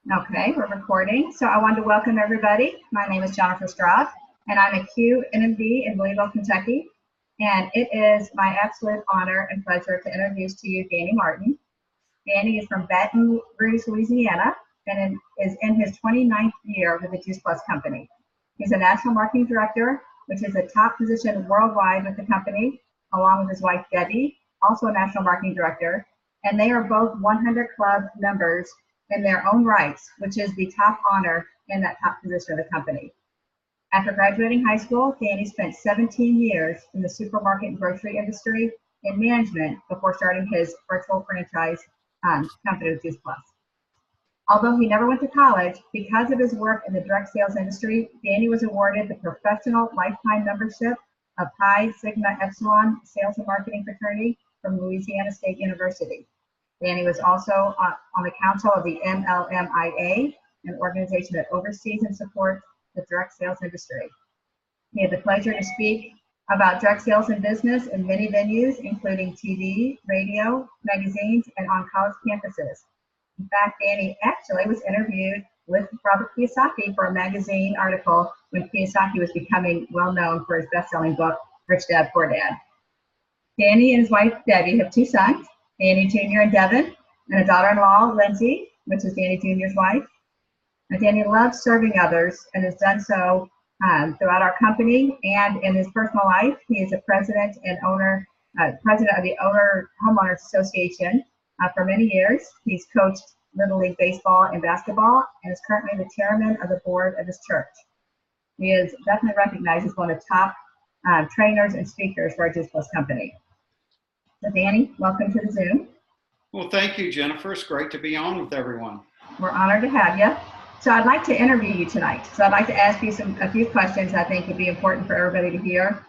Okay, we're recording. So I wanted to welcome everybody. My name is Jennifer Straub, and I'm a NMD in Louisville, Kentucky. And it is my absolute honor and pleasure to introduce to you Dany Martin. Dany is from Baton Rouge, Louisiana, and is in his 29th year with the Juice Plus Company. He's a national marketing director, which is a top position worldwide with the company, along with his wife, Debbie, also a national marketing director. And they are both 100 Club members in their own rights, which is the top honor in that top position of the company. After graduating high school, Dany spent 17 years in the supermarket and grocery industry in management before starting his virtual franchise company with Juice Plus. Although he never went to college, because of his work in the direct sales industry, Dany was awarded the professional lifetime membership of Pi Sigma Epsilon Sales and Marketing Fraternity from Louisiana State University. Dany was also on the council of the MLMIA, an organization that oversees and supports the direct sales industry. He had the pleasure to speak about direct sales and business in many venues, including TV, radio, magazines, and on college campuses. In fact, Dany actually was interviewed with Robert Kiyosaki for a magazine article when Kiyosaki was becoming well known for his best-selling book, Rich Dad, Poor Dad. Dany and his wife, Debbie, have two sons, Dany Jr. and Devin, and a daughter-in-law, Lindsay, which is Dany Jr.'s wife. And Dany loves serving others and has done so throughout our company and in his personal life. He is a president and owner, president of the Homeowners Association for many years. He's coached Little League baseball and basketball and is currently the chairman of the board of his church. He is definitely recognized as one of the top trainers and speakers for our Juice Plus company. So Dany, welcome to the Zoom. Well, thank you, Jennifer. It's great to be on with everyone. We're honored to have you. So I'd like to interview you tonight. So I'd like to ask you a few questions I think would be important for everybody to hear.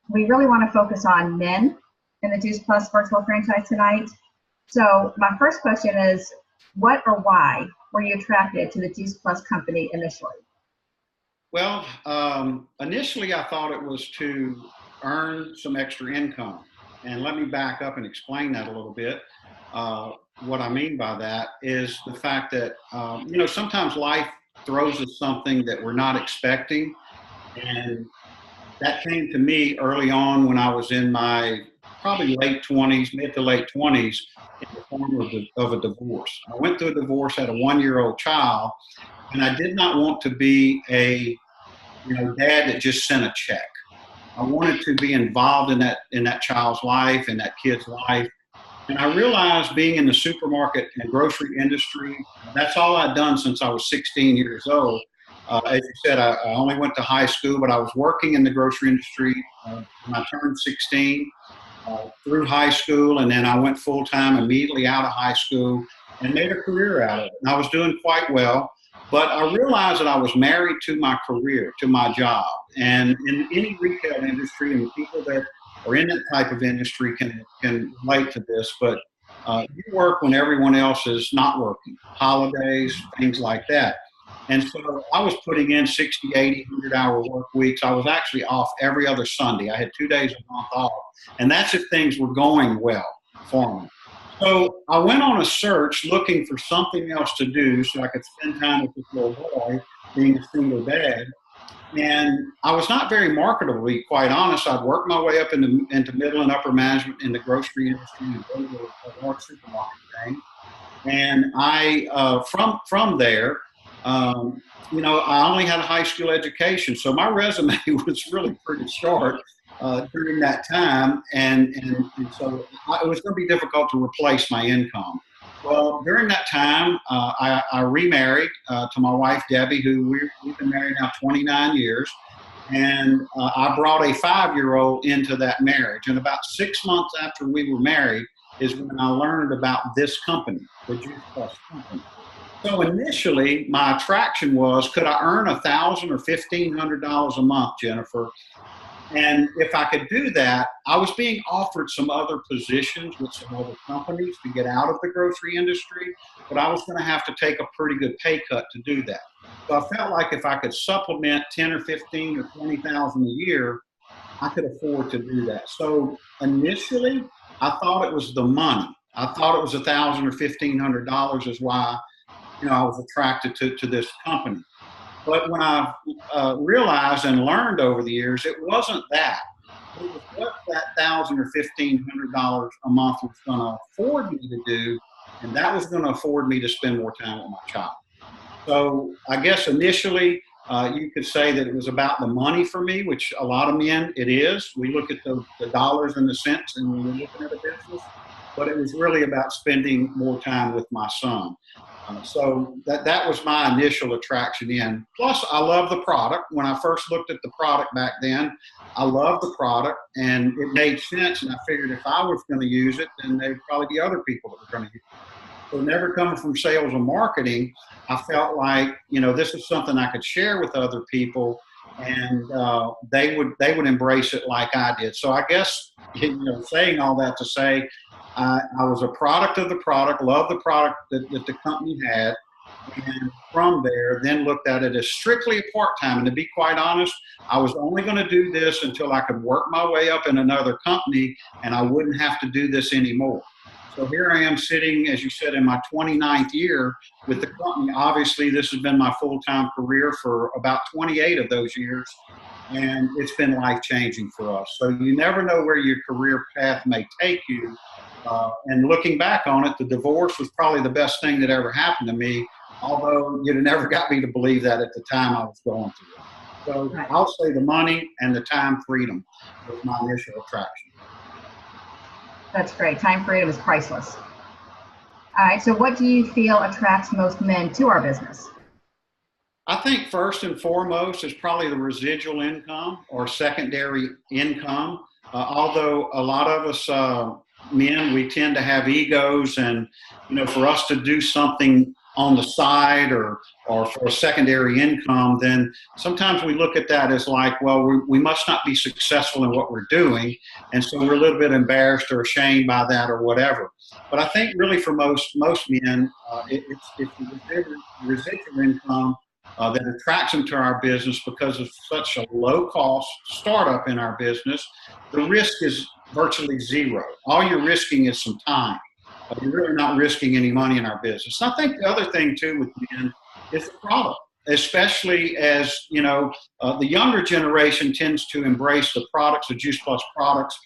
We really want to focus on men in the Juice Plus virtual franchise tonight. So my first question is, what or why were you attracted to the Juice Plus company initially? Well, initially I thought it was to earn some extra income. And let me back up and explain that a little bit. What I mean by that is the fact that, sometimes life throws us something that we're not expecting. And that came to me early on when I was in my probably late 20s, mid to late 20s, in the form of a divorce. I went through a divorce, had a 1-year-old child, and I did not want to be a dad that just sent a check. I wanted to be involved in that child's life, in that kid's life. And I realized being in the supermarket and grocery industry, that's all I'd done since I was 16 years old. As you said, I only went to high school, but I was working in the grocery industry when I turned 16, through high school, and then I went full-time immediately out of high school and made a career out of it. And I was doing quite well. But I realized that I was married to my career, to my job. And in any retail industry, and the people that are in that type of industry can relate to this, but you work when everyone else is not working, holidays, things like that. And so I was putting in 60, 80, 100-hour work weeks. I was actually off every other Sunday. I had 2 days a month off. And that's if things were going well for me. So I went on a search looking for something else to do so I could spend time with this little boy, being a single dad. And I was not very marketable, to be quite honest. I'd worked my way up into middle and upper management in the grocery industry and go to a large supermarket chain. And I, from there, I only had a high school education. So my resume was really pretty short during that time, and so it was going to be difficult to replace my income. Well, during that time, I remarried to my wife, Debbie, who we've been married now 29 years, and I brought a 5-year-old into that marriage. And about 6 months after we were married is when I learned about this company, the Juice Plus company. So initially, my attraction was, could I earn $1,000 or $1,500 a month, Jennifer? And if I could do that, I was being offered some other positions with some other companies to get out of the grocery industry, but I was going to have to take a pretty good pay cut to do that. So I felt like if I could supplement 10 or 15 or 20,000 a year, I could afford to do that. So initially, I thought it was the money. I thought it was $1,000 or $1,500 is why I was attracted to this company. But when I realized and learned over the years, it wasn't that. It was what that $1,000 or $1,500 a month was going to afford me to do, and that was going to afford me to spend more time with my child. So I guess initially you could say that it was about the money for me, which a lot of men it is. We look at the dollars and the cents and when we're looking at a business, but it was really about spending more time with my son. So that was my initial attraction in. Plus, I love the product. When I first looked at the product back then, I loved the product, and it made sense. And I figured if I was going to use it, then there'd probably be other people that were going to use it. So never coming from sales or marketing, I felt like this is something I could share with other people, and they would embrace it like I did. So I guess saying all that to say, I was a product of the product, loved the product that the company had, and from there, then looked at it as strictly a part-time. And to be quite honest, I was only going to do this until I could work my way up in another company, and I wouldn't have to do this anymore. So here I am sitting, as you said, in my 29th year with the company. Obviously, this has been my full-time career for about 28 of those years, and it's been life-changing for us. So you never know where your career path may take you. And looking back on it, the divorce was probably the best thing that ever happened to me, although you'd have never got me to believe that at the time I was going through it. So I'll say the money and the time freedom was my initial attraction. That's great. Time freedom is priceless. All right. So what do you feel attracts most men to our business? I think first and foremost is probably the residual income or secondary income. Although a lot of us men, we tend to have egos, and for us to do something on the side or for a secondary income, then sometimes we look at that as like, well, we must not be successful in what we're doing, and so we're a little bit embarrassed or ashamed by that or whatever. But I think really for most men, it's the residual income that attracts them to our business because of such a low cost startup in our business. The risk is virtually zero. All you're risking is some time. You're really not risking any money in our business. And I think the other thing too with men is the product, especially as the younger generation tends to embrace the products, the Juice Plus products,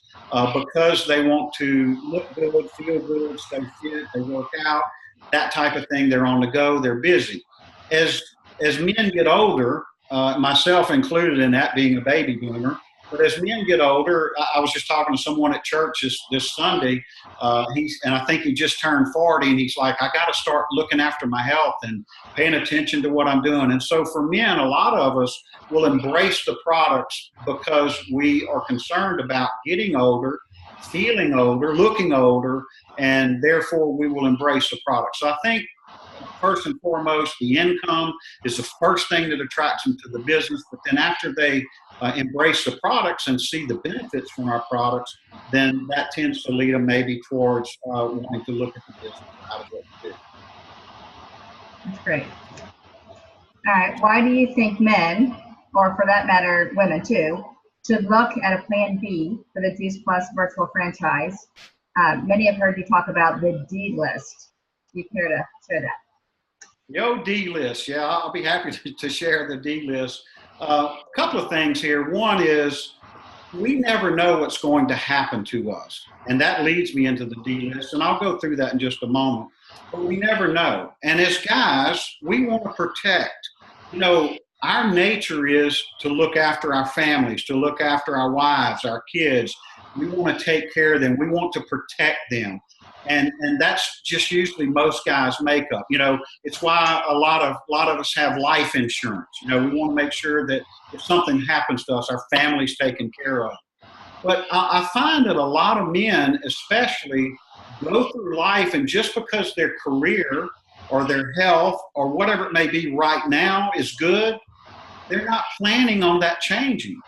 because they want to look good, feel good, stay fit, they work out, that type of thing. They're on the go, they're busy. As men get older, myself included in that, being a baby boomer, but as men get older, I was just talking to someone at church this Sunday, and I think he just turned 40, and he's like, I got to start looking after my health and paying attention to what I'm doing. And so for men, a lot of us will embrace the products because we are concerned about getting older, feeling older, looking older, and therefore we will embrace the product. So I think first and foremost, the income is the first thing that attracts them to the business. But then after they embrace the products and see the benefits from our products, then that tends to lead them maybe towards wanting to look at the business out of what we do. That's great. All right. Why do you think men, or for that matter, women too, should look at a plan B for the Juice Plus virtual franchise? Many have heard you talk about the D list. Do you care to share that? Yo, D list. Yeah, I'll be happy to share the D list. A couple of things here. One is we never know what's going to happen to us. And that leads me into the D list. And I'll go through that in just a moment. But we never know. And as guys, we want to protect. Our nature is to look after our families, to look after our wives, our kids. We want to take care of them. We want to protect them. And that's just usually most guys' makeup. It's why a lot of us have life insurance. We want to make sure that if something happens to us, our family's taken care of. But I find that a lot of men, especially, go through life, and just because their career or their health or whatever it may be right now is good, they're not planning on that changing.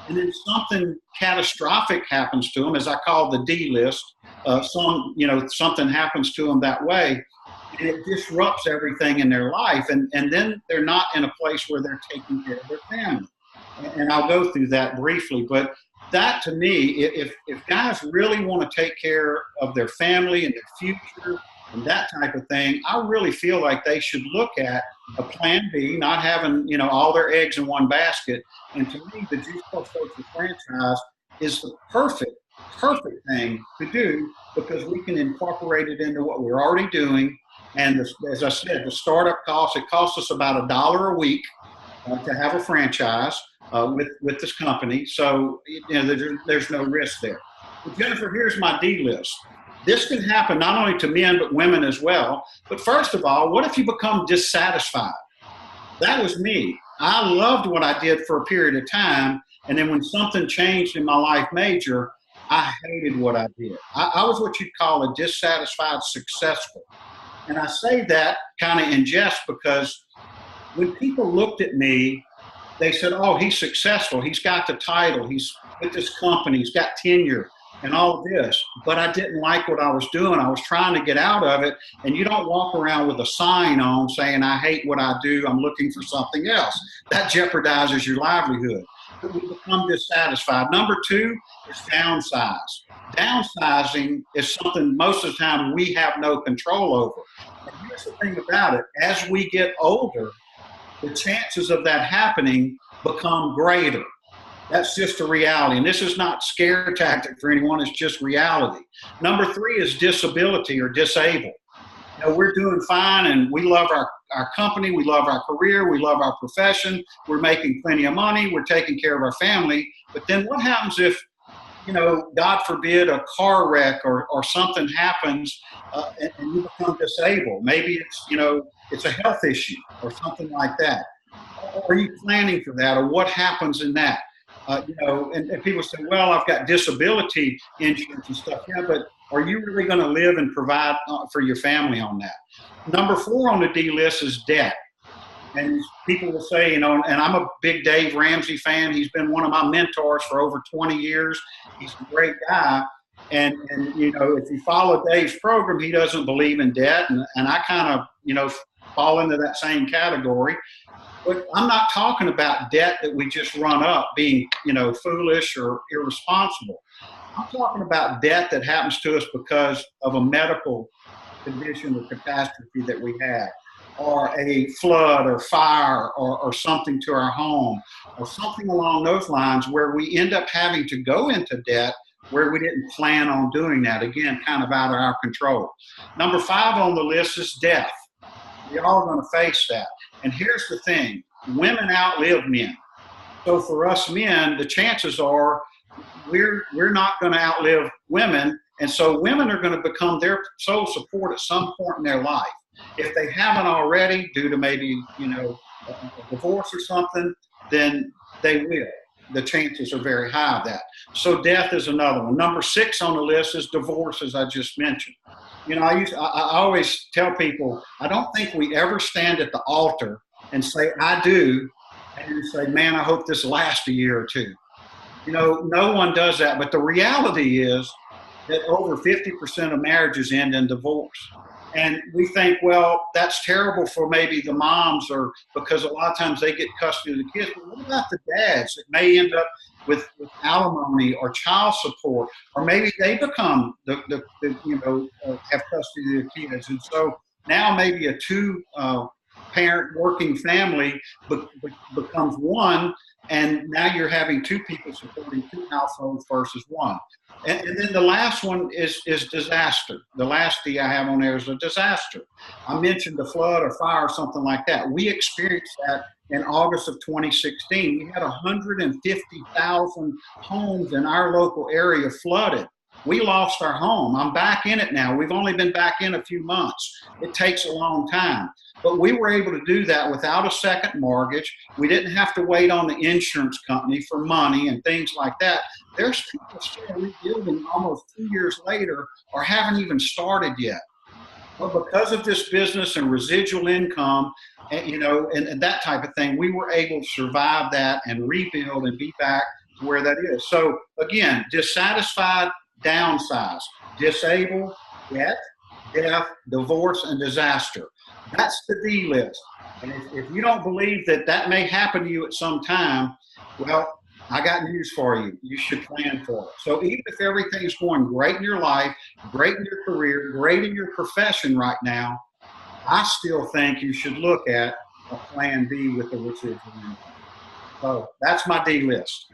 And then something catastrophic happens to them, as I call the D list. Something happens to them that way, and it disrupts everything in their life. And then they're not in a place where they're taking care of their family. And I'll go through that briefly. But that, to me, if guys really want to take care of their family and their future, and that type of thing, I really feel like they should look at a plan B, not having, all their eggs in one basket. And to me, the Juice Plus Social franchise is the perfect thing to do because we can incorporate it into what we're already doing. And as I said, the startup cost, it costs us about $1 a week to have a franchise with this company. So there's no risk there. But Jennifer, here's my D list. This can happen not only to men, but women as well. But first of all, what if you become dissatisfied? That was me. I loved what I did for a period of time. And then when something changed in my life major, I hated what I did. I was what you'd call a dissatisfied successful. And I say that kind of in jest because when people looked at me, they said, oh, he's successful. He's got the title. He's with this company. He's got tenure and all of this. But I didn't like what I was doing. I was trying to get out of it. And you don't walk around with a sign on saying, I hate what I do. I'm looking for something else. That jeopardizes your livelihood. But we become dissatisfied. Number 2 is downsize. Downsizing is something most of the time we have no control over. And here's the thing about it. As we get older, the chances of that happening become greater. That's just a reality. And this is not scare tactic for anyone. It's just reality. Number 3 is disability or disabled. We're doing fine and we love our company. We love our career. We love our profession. We're making plenty of money. We're taking care of our family. But then what happens if, God forbid, a car wreck or something happens and you become disabled? Maybe it's a health issue or something like that. Are you planning for that, or what happens in that? And people say, well, I've got disability insurance and stuff. Yeah, but are you really going to live and provide for your family on that? Number 4 on the D list is debt. And people will say, and I'm a big Dave Ramsey fan. He's been one of my mentors for over 20 years. He's a great guy. And if you follow Dave's program, he doesn't believe in debt. And I kind of, fall into that same category. But I'm not talking about debt that we just run up being, foolish or irresponsible. I'm talking about debt that happens to us because of a medical condition or catastrophe that we have, or a flood or fire or something to our home, or something along those lines where we end up having to go into debt where we didn't plan on doing that. Again, kind of out of our control. Number 5 on the list is death. We're all going to face that. And here's the thing. Women outlive men. So for us men, the chances are we're not going to outlive women. And so women are going to become their sole support at some point in their life. If they haven't already, due to maybe, a divorce or something, then they will. The chances are very high of that. So death is another one. Number 6 on the list is divorce, as I just mentioned. I always tell people, I don't think we ever stand at the altar and say, I do, and say, man, I hope this lasts a year or 2. No one does that. But the reality is that over 50% of marriages end in divorce. And we think, well, that's terrible for maybe the moms, or because a lot of times they get custody of the kids. But what about the dads that may end up with alimony or child support, or maybe they become have custody of the kids, and so now maybe a 2-parent working family becomes one, and now you're having 2 people supporting 2 households versus 1. And then the last one is disaster. The last D I have on there is a disaster. I mentioned a flood or fire or something like that. We experienced that in August of 2016. We had 150,000 homes in our local area flooded. We lost our home. I'm back in it now. We've only been back in a few months. It takes a long time. But we were able to do that without a second mortgage. We didn't have to wait on the insurance company for money and things like that. There's people still rebuilding almost 2 years later or haven't even started yet. But because of this business and residual income, and that type of thing, we were able to survive that and rebuild and be back to where that is. So again, dissatisfied, downsize, disabled, debt, divorce, and disaster. That's the D list. And if you don't believe that may happen to you at some time, well, I got news for you. You should plan for it. So even if everything's going great in your life, great in your career, great in your profession right now, I still think you should look at a plan B with the residual income. So that's my D list.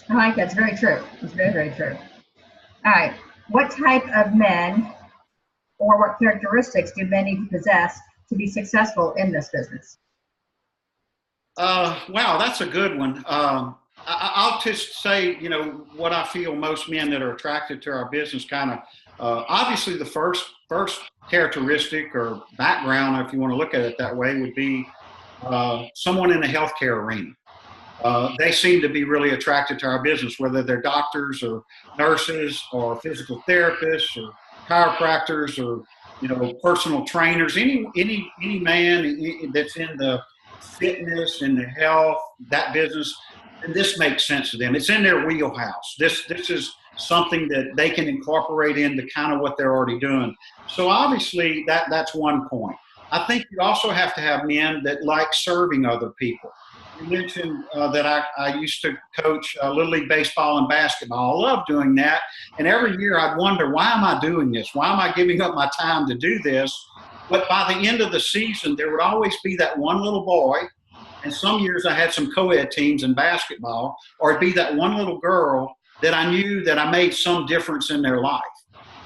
I like that. It's very true. It's very, very true. All right. What type of men or what characteristics do men need to possess to be successful in this business? Wow, that's a good one. I'll just say, what I feel most men that are attracted to our business kind of, obviously the first characteristic or background, if you want to look at it that way, would be someone in the healthcare arena. They seem to be really attracted to our business, whether they're doctors or nurses or physical therapists or chiropractors or personal trainers. Any man that's in the fitness and the health, that business, and this makes sense to them. It's in their wheelhouse. This is something that they can incorporate into kind of what they're already doing. So obviously that's one point. I think you also have to have men that like serving other people. You mentioned that I used to coach Little League baseball and basketball. I love doing that. And every year I'd wonder, why am I doing this? Why am I giving up my time to do this? But by the end of the season, there would always be that one little boy. And some years I had some co-ed teams in basketball, or it'd be that one little girl that I knew that I made some difference in their life.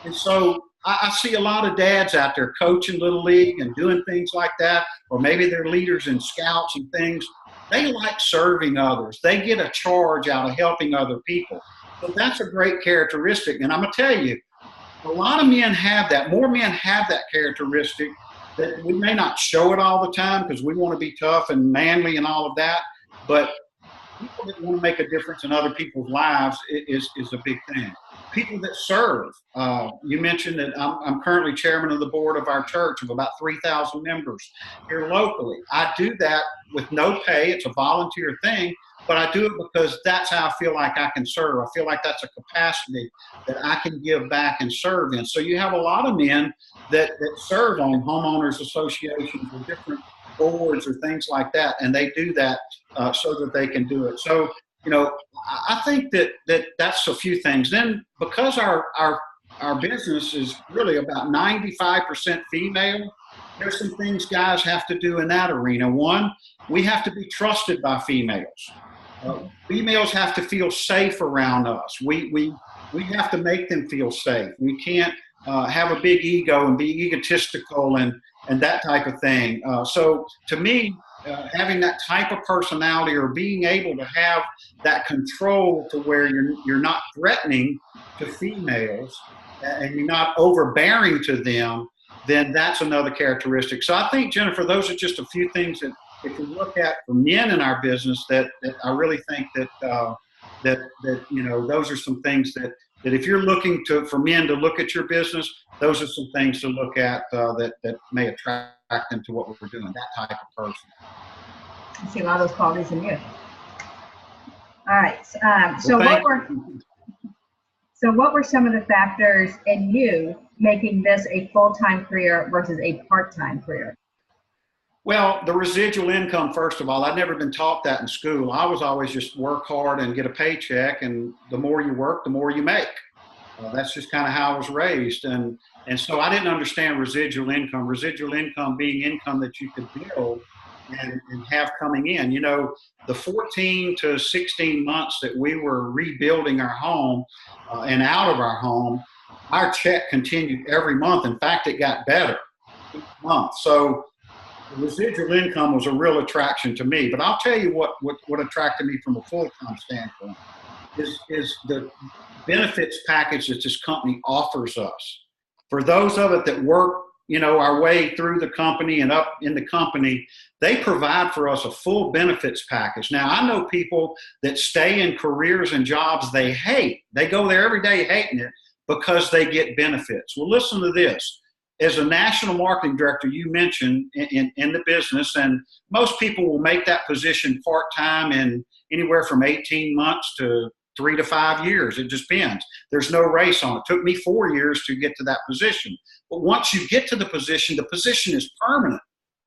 And so I see a lot of dads out there coaching Little League and doing things like that, or maybe they're leaders in scouts and things. They like serving others. They get a charge out of helping other people. So that's a great characteristic. And I'm going to tell you, a lot of men have that. More men have that characteristic that we may not show it all the time because we want to be tough and manly and all of that. But people that want to make a difference in other people's lives is a big thing. People that serve. You mentioned that I'm currently chairman of the board of our church of about 3,000 members here locally. I do that with no pay. It's a volunteer thing, but I do it because that's how I feel like I can serve. I feel like that's a capacity that I can give back and serve in. So you have a lot of men that serve on homeowners associations or different boards or things like that, and they do that so that they can do it. So I think that's a few things. Then because our business is really about 95% female, there's some things guys have to do in that arena. One, we have to be trusted by females. Females have to feel safe around us. We have to make them feel safe. We can't have a big ego and be egotistical and that type of thing. So to me, having that type of personality or being able to have that control to where you're not threatening to females and you're not overbearing to them, then that's another characteristic. So I think, Jennifer, those are just a few things that if you look at for men in our business that I really think that those are some things that if you're looking for men to look at your business, those are some things to look at that may attract them to what we're doing, that type of person. I see a lot of those qualities in you. All right. So what were some of the factors in you making this a full-time career versus a part-time career? Well, the residual income, first of all, I'd never been taught that in school. I was always just work hard and get a paycheck, and the more you work, the more you make. That's just kind of how I was raised. And so I didn't understand residual income. Residual income being income that you could build and have coming in. The 14 to 16 months that we were rebuilding our home and out of our home, our check continued every month. In fact, it got better each month. So residual income was a real attraction to me. But I'll tell you what attracted me from a full-time standpoint is the benefits package that this company offers us. For those of it that work, our way through the company and up in the company, they provide for us a full benefits package. Now, I know people that stay in careers and jobs they hate. They go there every day hating it because they get benefits. Well, listen to this. As a national marketing director, you mentioned in the business, and most people will make that position part-time in anywhere from 18 months to 3 to 5 years. It just depends. There's no race on it. It took me 4 years to get to that position. But once you get to the position is permanent.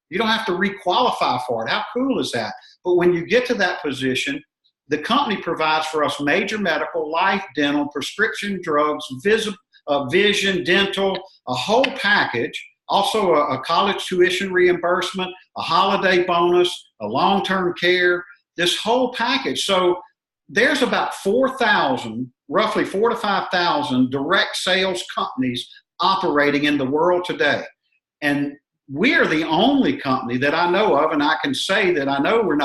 You don't have to requalify for it. How cool is that? But when you get to that position, the company provides for us major medical, life, dental, prescription drugs, vision, dental, a whole package, also a college tuition reimbursement, a holiday bonus, a long-term care, this whole package. So there's about 4,000, roughly 4 to 5,000 direct sales companies operating in the world today. And we are the only company that I know of, and I can say that I know we're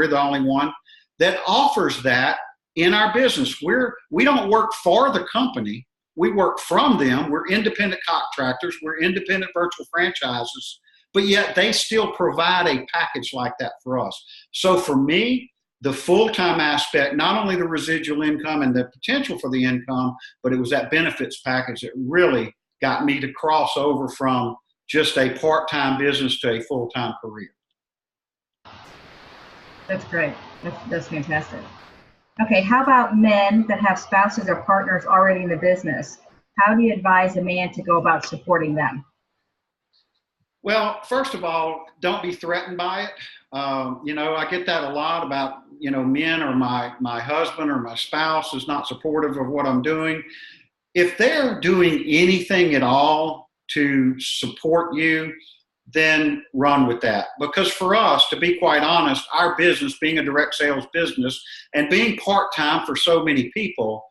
the only one that offers that in our business. We don't work for the company. We work from them. We're independent contractors. We're independent virtual franchises, but yet they still provide a package like that for us. So for me, the full-time aspect, not only the residual income and the potential for the income, but it was that benefits package that really got me to cross over from just a part-time business to a full-time career. That's great. That's fantastic. Okay, how about men that have spouses or partners already in the business? How do you advise a man to go about supporting them? Well, first of all, don't be threatened by it. I get that a lot about, men or my husband or my spouse is not supportive of what I'm doing. If they're doing anything at all to support you, then run with that. Because for us, to be quite honest, our business being a direct sales business and being part-time for so many people,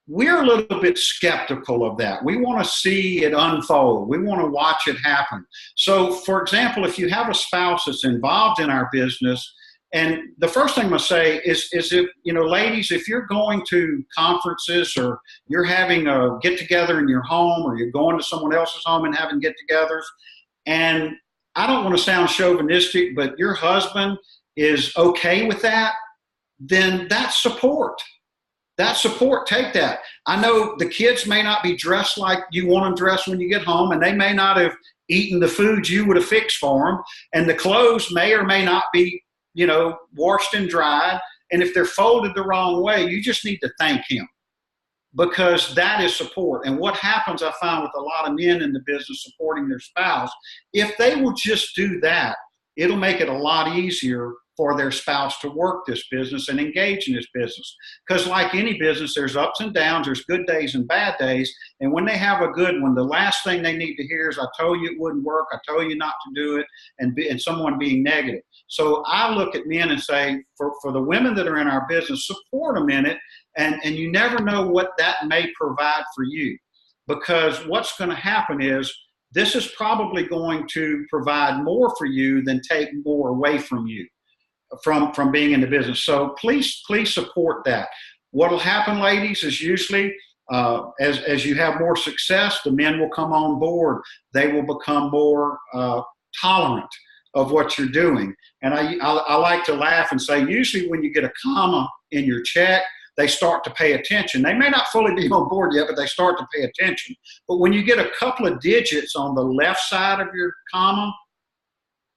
we're a little bit skeptical of that. We want to see it unfold. We want to watch it happen. So, for example, if you have a spouse that's involved in our business, and the first thing I'm going to say is if, ladies, if you're going to conferences or you're having a get-together in your home or you're going to someone else's home and having get-togethers, and I don't want to sound chauvinistic, but your husband is okay with that, then that's support. That support, take that. I know the kids may not be dressed like you want them dressed when you get home, and they may not have eaten the food you would have fixed for them, and the clothes may or may not be, washed and dried. And if they're folded the wrong way, you just need to thank him, because that is support. And what happens, I find, with a lot of men in the business supporting their spouse, if they will just do that, it'll make it a lot easier for their spouse to work this business and engage in this business. Because like any business, there's ups and downs, there's good days and bad days. And when they have a good one, the last thing they need to hear is, I told you it wouldn't work, I told you not to do it, and someone being negative. So I look at men and say, for the women that are in our business, support them in it, and you never know what that may provide for you. Because what's going to happen is, this is probably going to provide more for you than take more away from you from being in the business. So please support that. What will happen, ladies, is usually as you have more success, the men will come on board. They will become more tolerant of what you're doing. And I like to laugh and say, usually when you get a comma in your check, they start to pay attention. They may not fully be on board yet, but they start to pay attention. But when you get a couple of digits on the left side of your comma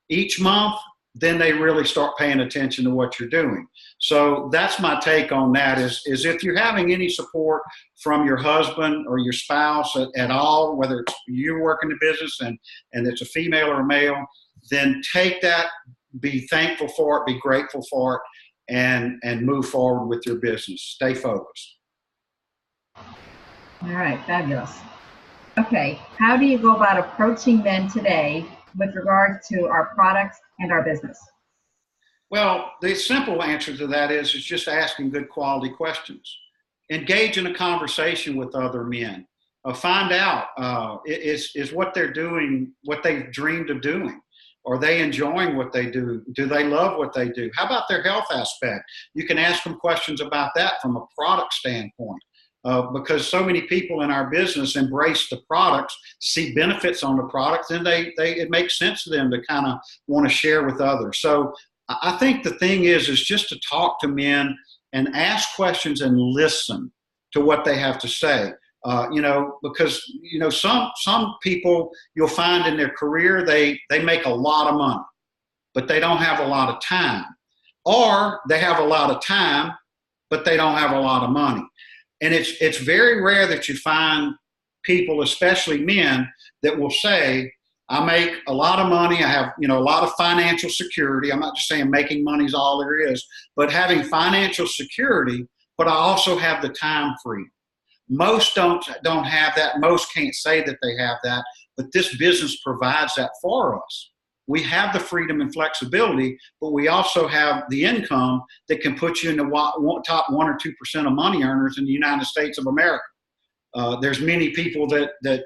each month, then they really start paying attention to what you're doing. So that's my take on that is if you're having any support from your husband or your spouse at all, whether it's you working the business and it's a female or a male, then take that, be thankful for it, be grateful for it, and move forward with your business. Stay focused. All right, fabulous. Okay, how do you go about approaching men today with regard to our products and our business? Well, the simple answer to that is just asking good quality questions. Engage in a conversation with other men. Find out is what they're doing, what they've dreamed of doing. Are they enjoying what they do? Do they love what they do? How about their health aspect? You can ask them questions about that from a product standpoint. Because so many people in our business embrace the products, see benefits on the products, and it makes sense to them to kind of want to share with others. So I think the thing is just to talk to men and ask questions and listen to what they have to say. Because some people you'll find in their career they make a lot of money, but they don't have a lot of time, or they have a lot of time, but they don't have a lot of money. And it's very rare that you find people, especially men, that will say, I make a lot of money. I have, a lot of financial security. I'm not just saying making money is all there is, but having financial security, but I also have the time freedom. Most don't have that. Most can't say that they have that, but this business provides that for us. We have the freedom and flexibility, but we also have the income that can put you in the top 1 or 2% of money earners in the United States of America. There's many people that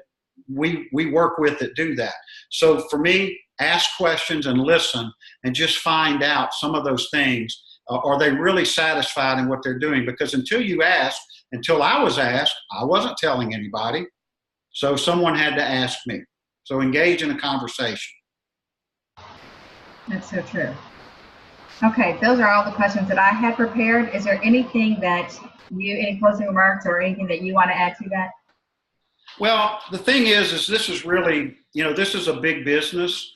we work with that do that. So for me, ask questions and listen and just find out some of those things. Are they really satisfied in what they're doing? Because until I was asked, I wasn't telling anybody. So someone had to ask me. So engage in a conversation. That's so true. Okay, those are all the questions that I had prepared. Is there anything any closing remarks or anything that you want to add to that? Well, the thing is this is really, this is a big business.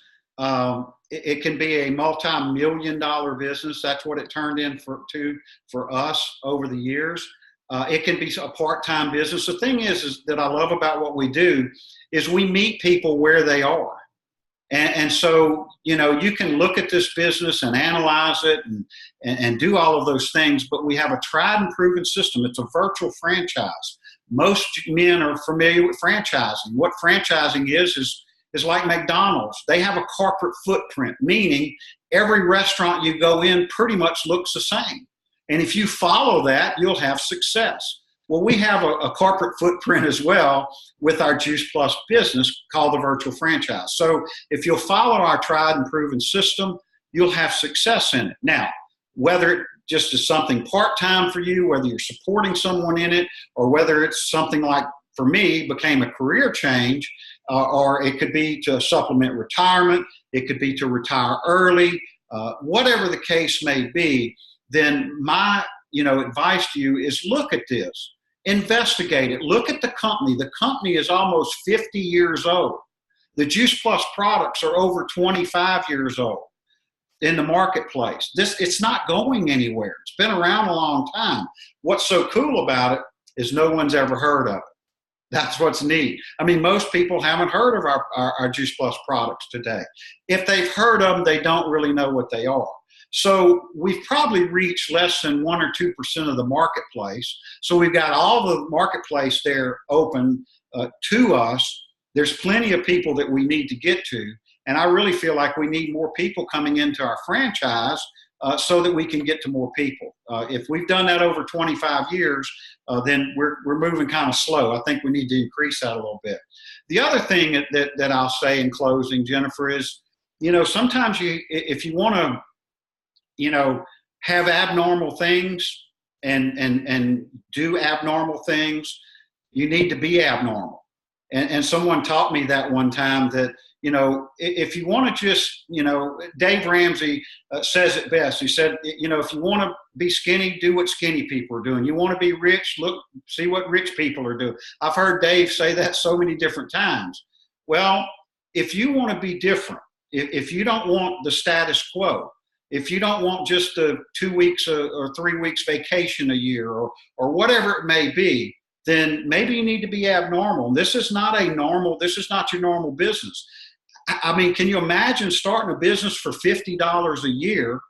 It can be a multi-million-dollar business. That's what it turned in for us over the years. It can be a part-time business. The thing is that I love about what we do is we meet people where they are. And so, you can look at this business and analyze it and do all of those things, but we have a tried and proven system. It's a virtual franchise. Most men are familiar with franchising. What franchising is like McDonald's. They have a corporate footprint, meaning every restaurant you go in pretty much looks the same. And if you follow that, you'll have success. Well, we have a corporate footprint as well with our Juice Plus business called the virtual franchise. So if you'll follow our tried and proven system, you'll have success in it. Now, whether it just is something part-time for you, whether you're supporting someone in it, or whether it's something like, for me, became a career change, or it could be to supplement retirement, it could be to retire early, whatever the case may be, then my advice to you is look at this. Investigate it. Look at the company. The company is almost 50 years old. The Juice Plus products are over 25 years old in the marketplace. It's not going anywhere. It's been around a long time. What's so cool about it is no one's ever heard of it. That's what's neat. I mean, most people haven't heard of our Juice Plus products today. If they've heard of them, they don't really know what they are. So we've probably reached less than 1 or 2% of the marketplace. So we've got all the marketplace there open to us. There's plenty of people that we need to get to. And I really feel like we need more people coming into our franchise so that we can get to more people. If we've done that over 25 years, then we're moving kind of slow. I think we need to increase that a little bit. The other thing that I'll say in closing, Jennifer, is, sometimes if you want to, have abnormal things and do abnormal things, you need to be abnormal. And someone taught me that one time that, if you want to just, Dave Ramsey says it best. He said, if you want to be skinny, do what skinny people are doing. You want to be rich, see what rich people are doing. I've heard Dave say that so many different times. Well, if you want to be different, if you don't want the status quo, if you don't want just a 2 weeks or 3 weeks vacation a year or whatever it may be, then maybe you need to be abnormal. This is not your normal business. I mean, can you imagine starting a business for $50 a year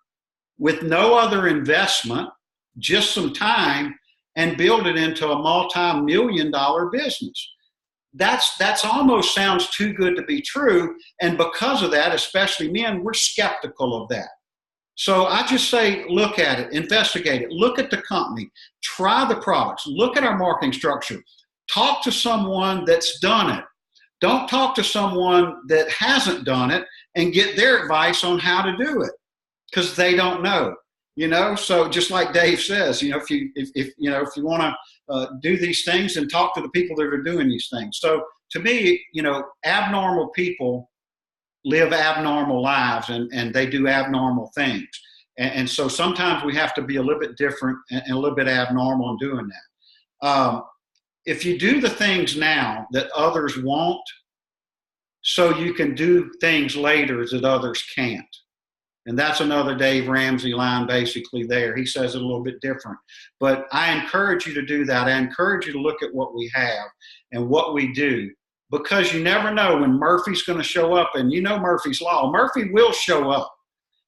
with no other investment, just some time, and build it into a multi-million-dollar business? That's almost sounds too good to be true. And because of that, especially men, we're skeptical of that. So I just say, look at it, investigate it, look at the company, try the products, look at our marketing structure, talk to someone that's done it. Don't talk to someone that hasn't done it and get their advice on how to do it, because they don't know. So just like Dave says, if you want to do these things, then talk to the people that are doing these things. So to me, abnormal people live abnormal lives and they do abnormal things. And so sometimes we have to be a little bit different and a little bit abnormal in doing that. If you do the things now that others won't, so you can do things later that others can't. And that's another Dave Ramsey line basically there. He says it a little bit different. But I encourage you to do that. I encourage you to look at what we have and what we do, because you never know when Murphy's going to show up. And you know Murphy's Law. Murphy will show up.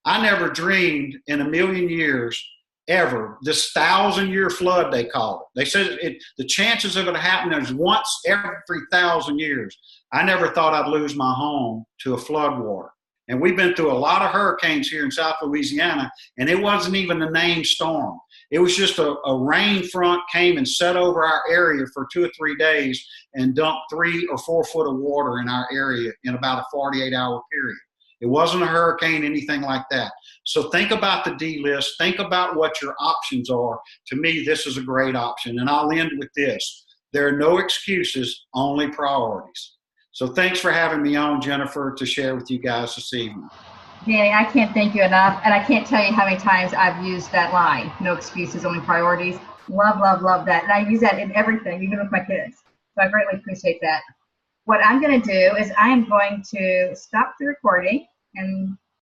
I never dreamed in a million years ever, this 1,000-year flood they call it. They said the chances of it happening is once every 1,000 years. I never thought I'd lose my home to a flood water. And we've been through a lot of hurricanes here in South Louisiana, and it wasn't even a named storm. It was just a rain front came and set over our area for 2 or 3 days and dumped 3 or 4 foot of water in our area in about a 48-hour period. It wasn't a hurricane, anything like that. So think about the D list. Think about what your options are. To me, this is a great option. And I'll end with this. There are no excuses, only priorities. So thanks for having me on, Jennifer, to share with you guys this evening. Dany, I can't thank you enough, and I can't tell you how many times I've used that line, no excuses, only priorities. Love, love, love that. And I use that in everything, even with my kids. So I greatly appreciate that. What I'm going to do is I am going to stop the recording, and